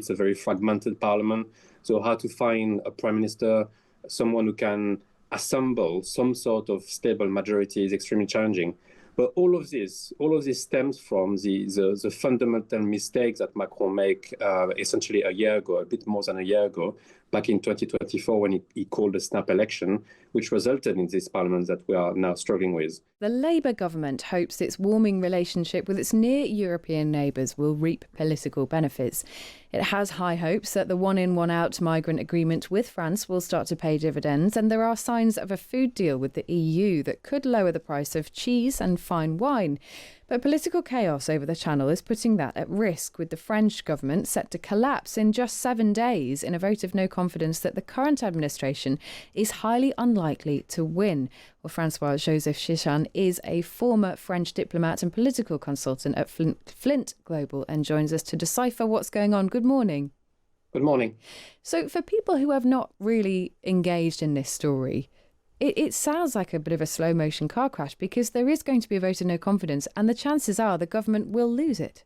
it's a very fragmented parliament. So how to find a prime minister, someone who can assemble some sort of stable majority is extremely challenging. But all of this stems from the fundamental mistakes that Macron made essentially a year ago, a bit more than a year ago, back in 2024 when he called a snap election, which resulted in this parliament that we are now struggling with. The Labour government hopes its warming relationship with its near European neighbours will reap political benefits. It has high hopes that the one-in, one-out migrant agreement with France will start to pay dividends, and there are signs of a food deal with the EU that could lower the price of cheese and fine wine. But political chaos over the Channel is putting that at risk, with the French government set to collapse in just 7 days in a vote of no confidence that the current administration is highly unlikely to win. Well, François-Joseph Schichan is a former French diplomat and political consultant at Flint Global and joins us to decipher what's going on. Good morning. Good morning. So for people who have not really engaged in this story, it sounds like a bit of a slow motion car crash, because there is going to be a vote of no confidence and the chances are the government will lose it.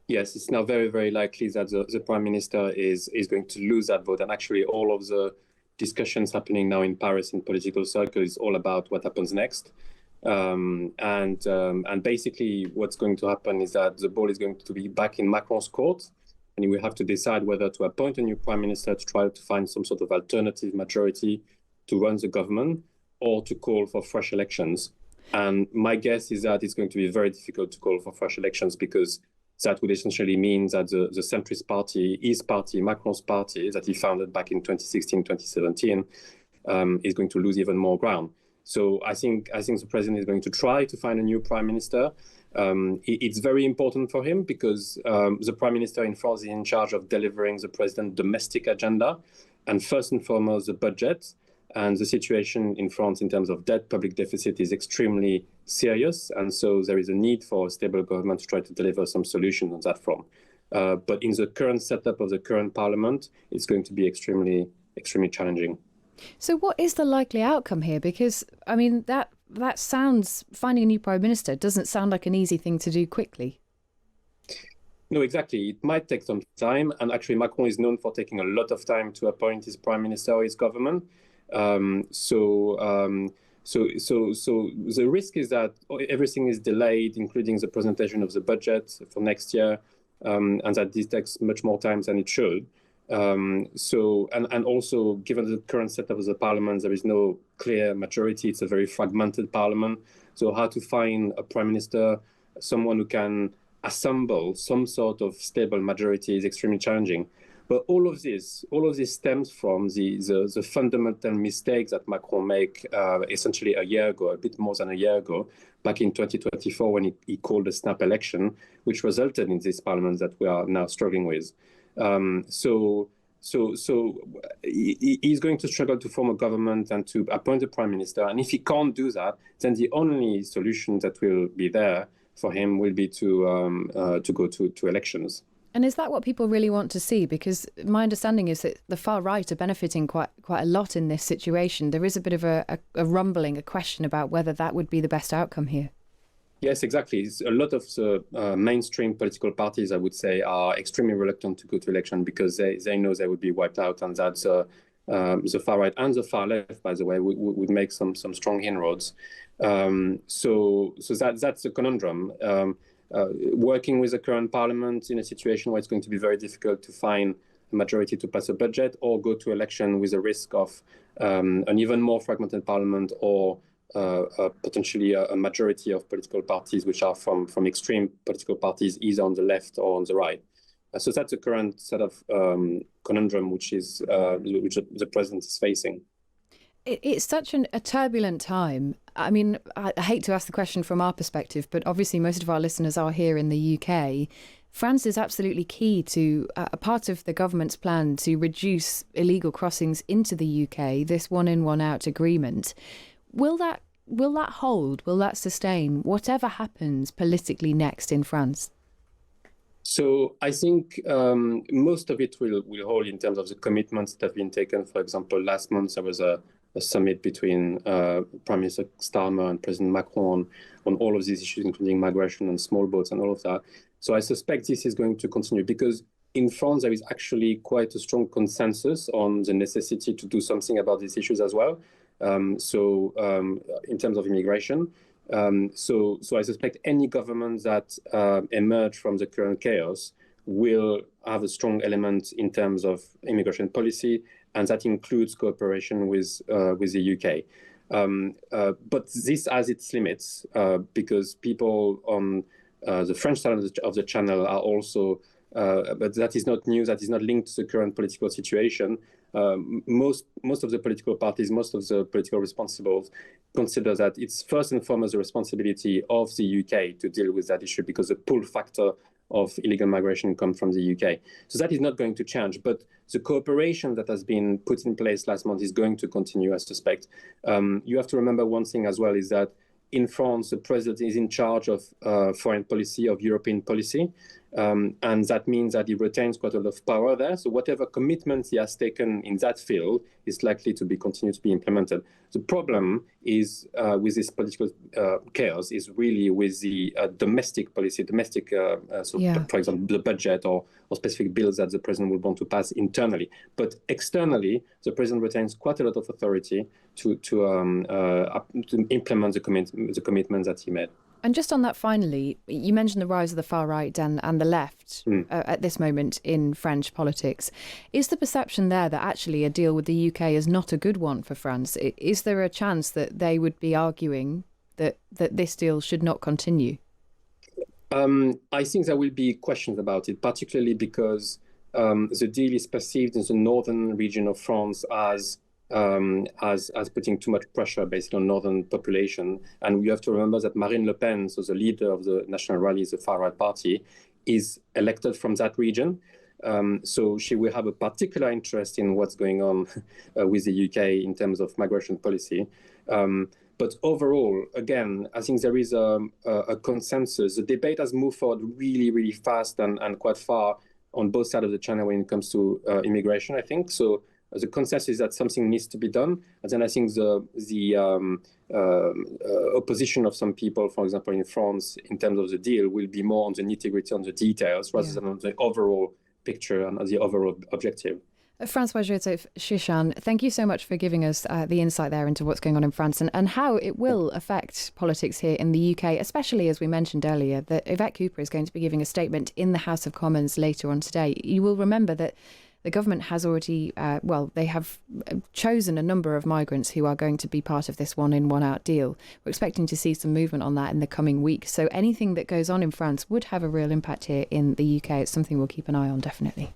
Yes, it's now very, very likely that the Prime Minister is going to lose that vote. And actually all of the discussions happening now in Paris in political circles is all about what happens next. And basically what's going to happen is that the ball is going to be back in Macron's court, and he will have to decide whether to appoint a new Prime Minister to try to find some sort of alternative majority to run the government, or to call for fresh elections. And my guess is that it's going to be very difficult to call for fresh elections, because that would essentially mean that the centrist party, his party, Macron's party, that he founded back in 2016, 2017, is going to lose even more ground. So I think the president is going to try to find a new prime minister. It's very important for him because the prime minister in France is in charge of delivering the president's domestic agenda, and first and foremost, the budget. And the situation in France in terms of debt, public deficit, is extremely serious. And so there is a need for a stable government to try to deliver some solutions on that front. But in the current setup of the current parliament, it's going to be extremely, extremely challenging. So what is the likely outcome here? Because, I mean, that sounds, finding a new prime minister doesn't sound like an easy thing to do quickly. No, exactly. It might take some time. And actually, Macron is known for taking a lot of time to appoint his prime minister or his government. So the risk is that everything is delayed, including the presentation of the budget for next year, and that this takes much more time than it should. And also, given the current setup of the parliament, there is no clear majority. It's a very fragmented parliament. So how to find a prime minister, someone who can assemble some sort of stable majority, is extremely challenging. But all of this stems from the fundamental mistakes that Macron made essentially a year ago, a bit more than a year ago, back in 2024 when he called a snap election, which resulted in this parliament that we are now struggling with. So he's going to struggle to form a government and to appoint a prime minister. And if he can't do that, then the only solution that will be there for him will be to go to elections. And is that what people really want to see? Because my understanding is that the far right are benefiting quite a lot in this situation. There is a bit of a rumbling, a question about whether that would be the best outcome here. Yes, exactly. A lot of the mainstream political parties, I would say, are extremely reluctant to go to election because they know they would be wiped out, and that the far right and the far left, by the way, would make some strong inroads. So that's a conundrum. Working with the current parliament in a situation where it's going to be very difficult to find a majority to pass a budget, or go to election with the risk of an even more fragmented parliament, or potentially a majority of political parties which are from extreme political parties, either on the left or on the right. So that's the current sort of conundrum which the president is facing. It's such a turbulent time. I mean, I hate to ask the question from our perspective, but obviously most of our listeners are here in the UK. France is absolutely key to a part of the government's plan to reduce illegal crossings into the UK, this one-in, one-out agreement. Will that hold? Will that sustain whatever happens politically next in France? So I think most of it will hold in terms of the commitments that have been taken. For example, last month there was a summit between Prime Minister Starmer and President Macron on all of these issues, including migration and small boats and all of that. So I suspect this is going to continue, because in France, there is actually quite a strong consensus on the necessity to do something about these issues as well. In terms of immigration. So I suspect any government that emerge from the current chaos will have a strong element in terms of immigration policy, and that includes cooperation with the UK. But this has its limits because people on the French side of the channel are also, but that is not new, that is not linked to the current political situation. Most of the political parties, most of the political responsibles consider that it's first and foremost the responsibility of the UK to deal with that issue because the pull factor of illegal migration comes from the UK. So that is not going to change. But the cooperation that has been put in place last month is going to continue, I suspect. You have to remember one thing as well is that in France, the president is in charge of foreign policy, of European policy. And that means that he retains quite a lot of power there. So whatever commitments he has taken in that field is likely to be continued to be implemented. The problem is with this political chaos is really with the domestic policy, for example, the budget or specific bills that the president would want to pass internally. But externally, the president retains quite a lot of authority to implement the commitments that he made. And just on that, finally, you mentioned the rise of the far right and the left at this moment in French politics. Is the perception there that actually a deal with the UK is not a good one for France? Is there a chance that they would be arguing that this deal should not continue? I think there will be questions about it, particularly because the deal is perceived in the northern region of France as putting too much pressure basically on northern population. And you have to remember that Marine Le Pen, so the leader of the National Rally, the far-right party, is elected from that region. So she will have a particular interest in what's going on with the UK in terms of migration policy. But overall, again, I think there is a consensus. The debate has moved forward really, really fast and quite far on both sides of the channel when it comes to immigration, I think. So the consensus is that something needs to be done. And then I think the opposition of some people, for example, in France, in terms of the deal, will be more on the nitty-gritty, on the details, rather than on the overall picture and the overall objective. François-Joseph Schichan, thank you so much for giving us the insight there into what's going on in France and how it will affect politics here in the UK, especially, as we mentioned earlier, that Yvette Cooper is going to be giving a statement in the House of Commons later on today. You will remember that the government has already, they have chosen a number of migrants who are going to be part of this one-in, one-out deal. We're expecting to see some movement on that in the coming weeks. So anything that goes on in France would have a real impact here in the UK. It's something we'll keep an eye on, definitely.